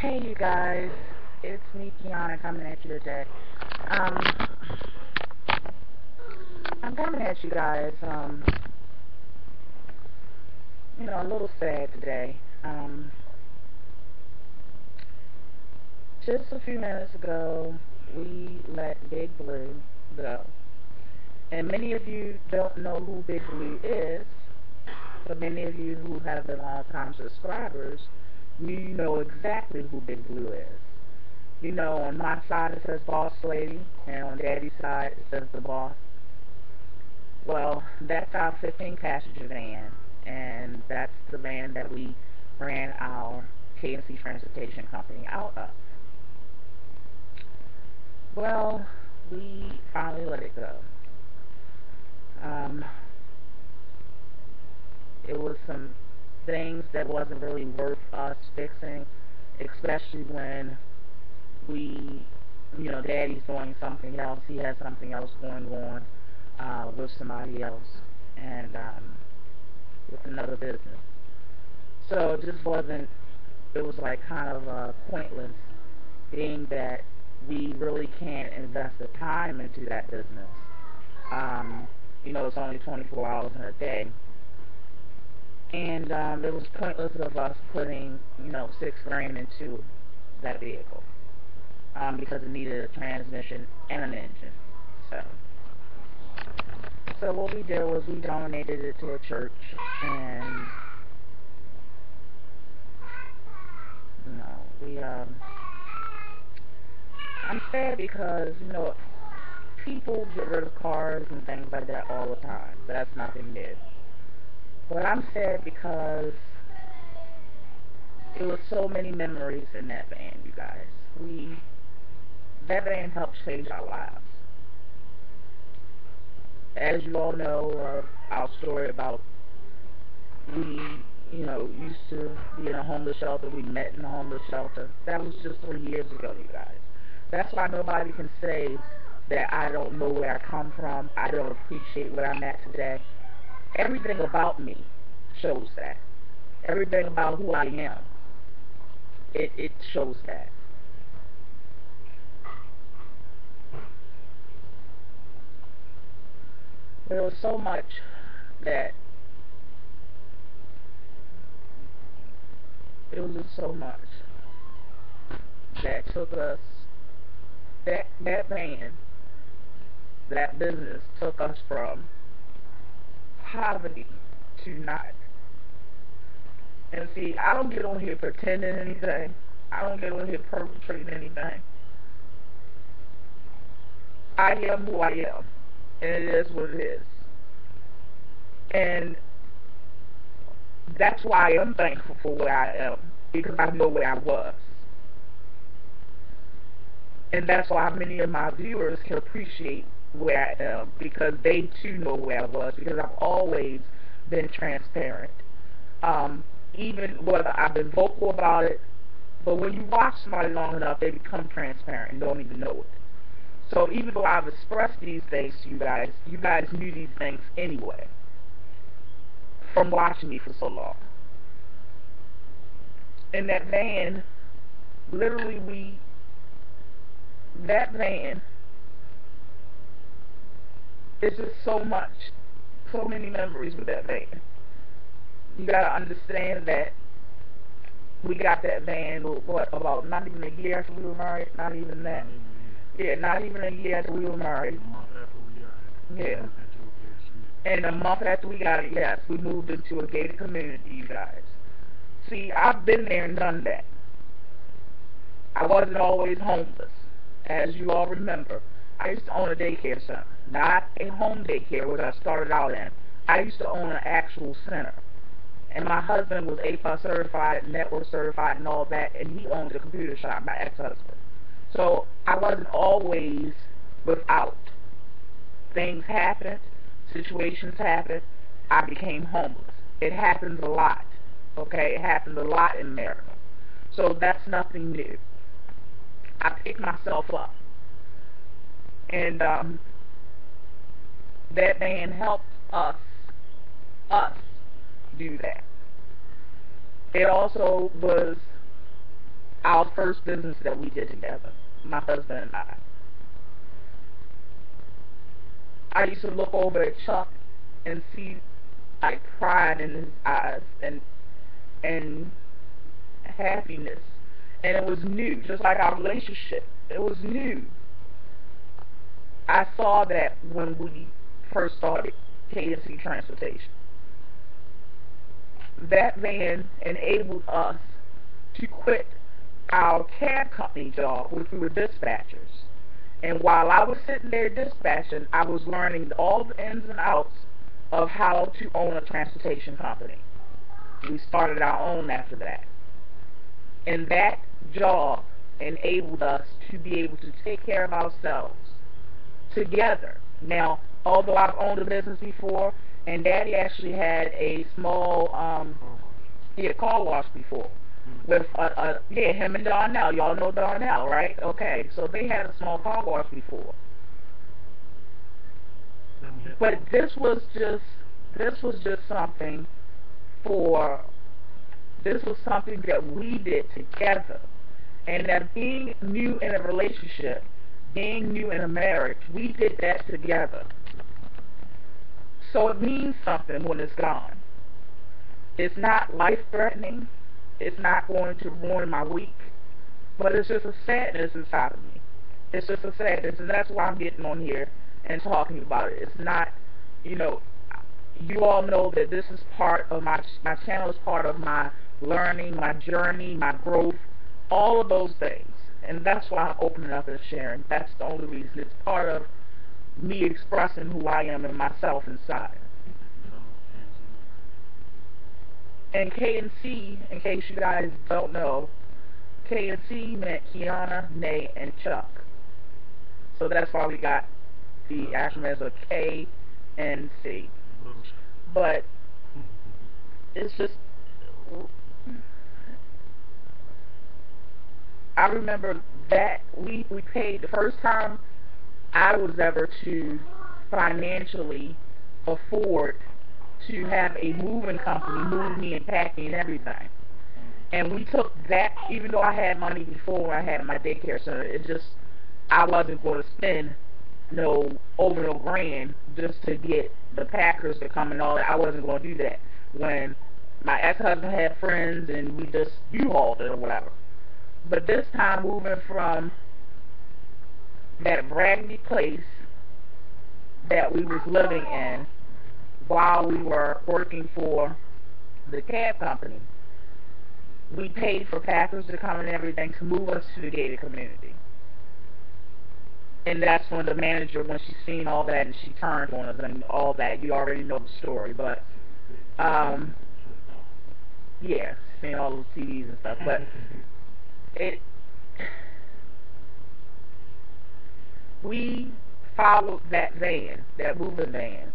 Hey you guys, it's me Kianna coming at you today. Um, I'm coming at you guys, a little sad today. Just a few minutes ago, we let Big Blue go. And many of you don't know who Big Blue is, but many of you who have been long-time subscribers, you know exactly who Big Blue is. You know, on my side it says Boss Lady, and on Daddy's side it says The Boss. Well, that's our 15 passenger van, and that's the van that we ran our KNC Transportation Company out of. Well, we finally let it go. It was some things that wasn't really worth us fixing, especially when Daddy's doing something else. He has something else going on with somebody else, and with another business. So it just wasn't, it was like kind of pointless, being that we really can't invest the time into that business. It's only 24 hours in a day. And it was pointless of us putting, $6 grand into that vehicle. Because it needed a transmission and an engine. So what we did was we donated it to a church, and I'm sad because people get rid of cars and things like that all the time. That's nothing new. But I'm sad because it was so many memories in that van, you guys. That van helped change our lives. As you all know, our story about we, used to be in a homeless shelter. We met in a homeless shelter. That was just 3 years ago, you guys. That's why nobody can say that I don't know where I come from. I don't appreciate where I'm at today. Everything about me shows that. Everything about who I am, it shows that. There was so much that it was just so much that took us, that van, that business took us from poverty to not. And see, I don't get on here pretending anything. I don't get on here perpetrating anything. I am who I am, and it is what it is. And that's why I'm thankful for where I am, because I know where I was. And that's why many of my viewers can appreciate where I am, because they too know where I was, because I've always been transparent. Even whether I've been vocal about it, but when you watch somebody long enough, they become transparent and don't even know it. So even though I've expressed these things to you guys knew these things anyway, from watching me for so long. And that van, literally that van, it's just so much, so many memories with that van. You gotta understand that we got that van, about not even a year after we were married, not even that. Yeah, not even a year after we were married. Yeah. And a month after we got it, yes, we moved into a gated community, you guys. See, I've been there and done that. I wasn't always homeless. As you all remember, I used to own a daycare center. Not a home daycare, which I started out in. I used to own an actual center. And my husband was A+ certified, network certified, and all that, and he owned a computer shop, my ex-husband. So I wasn't always without. Things happened, situations happened, I became homeless. It happens a lot, okay? It happens a lot in America. So that's nothing new. I picked myself up. And that man helped us do that. It also was our first business that we did together, my husband and I. I used to look over at Chuck and see like pride in his eyes and happiness, and it was new, just like our relationship. It was new. I saw that when we first started KNC Transportation. That van enabled us to quit our cab company job, which we were dispatchers. And while I was sitting there dispatching, I was learning all the ins and outs of how to own a transportation company. We started our own after that. And that job enabled us to be able to take care of ourselves together. Now, although I've owned a business before, and Daddy actually had a small, he had car wash before. With, him and Darnell. Y'all know Darnell, right? Okay, so they had a small car wash before. But this was just something that we did together. And that being new in a relationship, being new in a marriage, we did that together. So it means something when it's gone. It's not life-threatening. It's not going to ruin my week. But it's just a sadness inside of me. It's just a sadness, and that's why I'm getting on here and talking about it. It's not, you all know that this is part of my channel is part of my learning, my journey, my growth, all of those things. And that's why I'm opening up and sharing. That's the only reason. It's part of me expressing who I am and myself inside. And KNC, in case you guys don't know, KNC meant Kianna, Nay, and Chuck. So that's why we got the acronym as a K and C. But it's just, I remember that we paid the first time I was ever to financially afford to have a moving company move me and pack me and everything. And we took that, even though I had money before when I had my daycare center, it just, I wasn't going to spend over no grand just to get the packers to come and all that. I wasn't going to do that. When my ex-husband had friends and we just U-hauled it or whatever. But this time, moving from that raggedy place that we was living in while we were working for the cab company, we paid for packers to come and everything to move us to the gated community. And that's when the manager, when she seen all that and she turned on us and all that, you already know the story, but yeah, seeing all those TVs and stuff, but we followed that van, that moving van,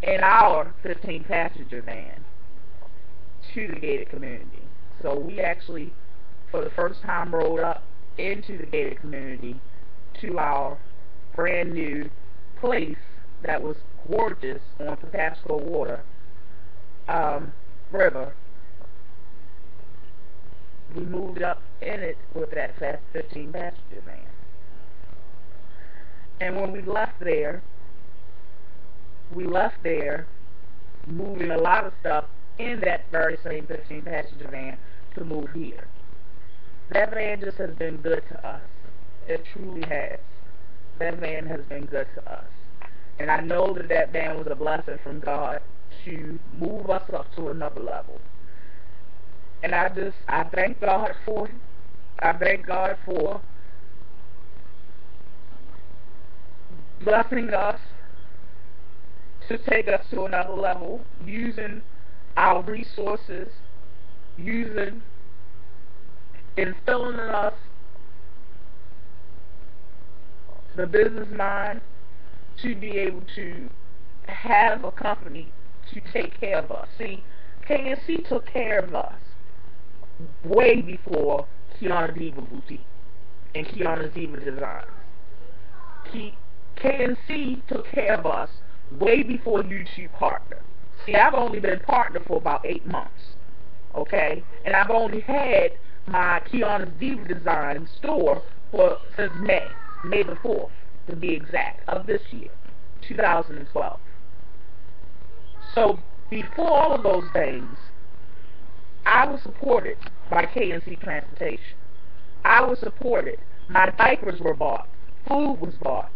in our 15-passenger van to the gated community. So we actually, for the first time, rode up into the gated community to our brand new place that was gorgeous on Patapsco Water River. We moved up in it with that 15-passenger van. And when we left there moving a lot of stuff in that very same 15-passenger van to move here. That van just has been good to us. It truly has. That van has been good to us. And I know that that van was a blessing from God to move us up to another level. And I thank God for it. I thank God for blessing us to take us to another level, using our resources, instilling in us the business mind to be able to have a company to take care of us. See, KNC took care of us way before Kianna Diva Boutique and Kianna Diva Designs. KNC took care of us way before YouTube Partner. See, I've only been partner for about 8 months. okay? And I've only had my Kianna's Diva Design store since May the 4th, to be exact, of this year, 2012. So before all of those things, I was supported by K&C Transportation. I was supported. My diapers were bought. Food was bought.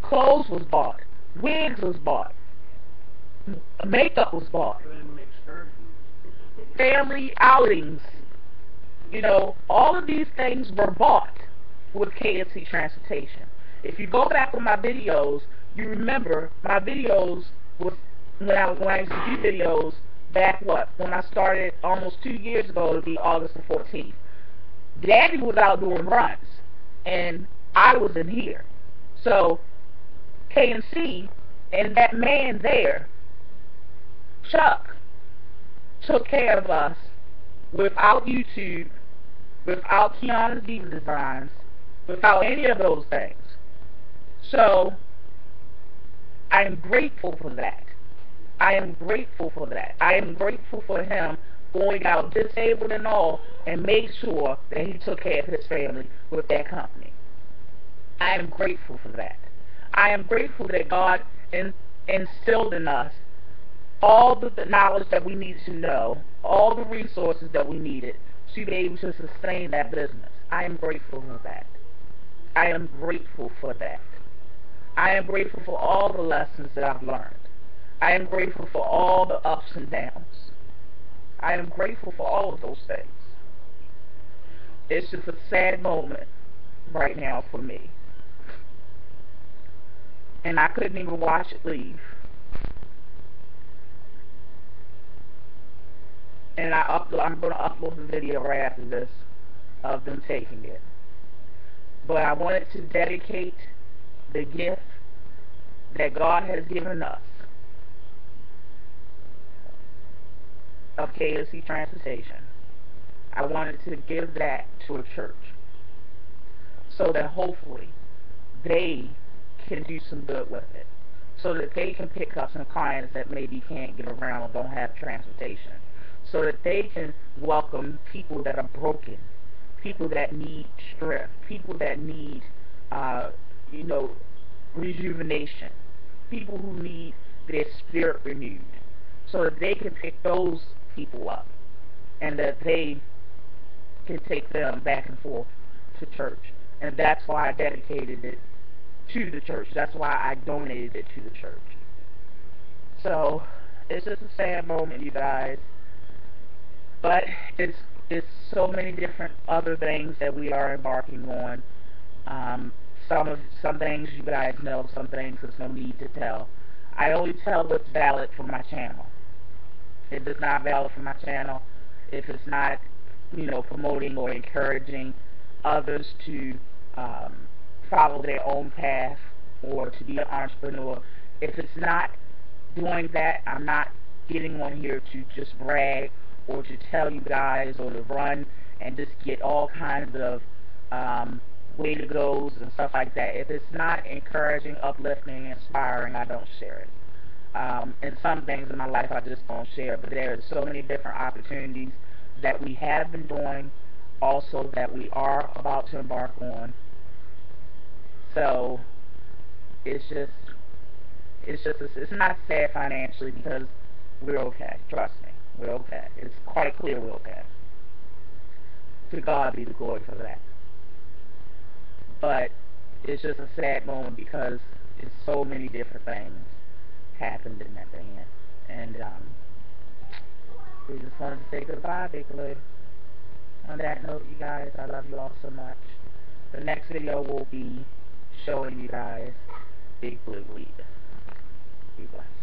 Clothes was bought. Wigs was bought. Makeup was bought. Family outings. You know, all of these things were bought with K&C Transportation. If you go back on my videos, you remember my videos was when I used to do videos back when I started almost 2 years ago. It'll be August the 14th. Daddy was out doing runs, and I was in here. So K&C and that man there, Chuck, took care of us without YouTube, without Kianna's Diva Designs, without any of those things. So I am grateful for that. I am grateful for that. I am grateful for him going out disabled and all and made sure that he took care of his family with that company. I am grateful for that. I am grateful that God instilled in us all the knowledge that we needed to know, all the resources that we needed to be able to sustain that business. I am grateful for that. I am grateful for that. I am grateful for all the lessons that I've learned. I am grateful for all the ups and downs. I am grateful for all of those things. It's just a sad moment right now for me. And I couldn't even watch it leave. And I'm going to upload the video right after this of them taking it. But I wanted to dedicate the gift that God has given us of K&C Transportation. I wanted to give that to a church so that hopefully they can do some good with it, so that they can pick up some clients that maybe can't get around or don't have transportation, so that they can welcome people that are broken, people that need strength, people that need rejuvenation, people who need their spirit renewed, so that they can pick those people up and that they can take them back and forth to church. And that's why I dedicated it to the church. That's why I donated it to the church. So it's just a sad moment, you guys. But it's so many different other things that we are embarking on. Some things you guys know, some things there's no need to tell. I only tell what's valid for my channel. If it's not valid for my channel, if it's not, promoting or encouraging others to follow their own path or to be an entrepreneur, if it's not doing that, I'm not getting on here to just brag or to tell you guys or to run and just get all kinds of way to goes and stuff like that. If it's not encouraging, uplifting, inspiring, I don't share it. And some things in my life I just don't share, but there are so many different opportunities that we have been doing, also that we are about to embark on. So it's not sad financially because we're okay. Trust me, we're okay. It's quite clear we're okay. To God be the glory for that. But it's just a sad moment because it's so many different things happened in that band. And we just wanted to say goodbye, Big Blue. On that note, you guys, I love you all so much. The next video will be showing you guys Big Blue lead. Be blessed.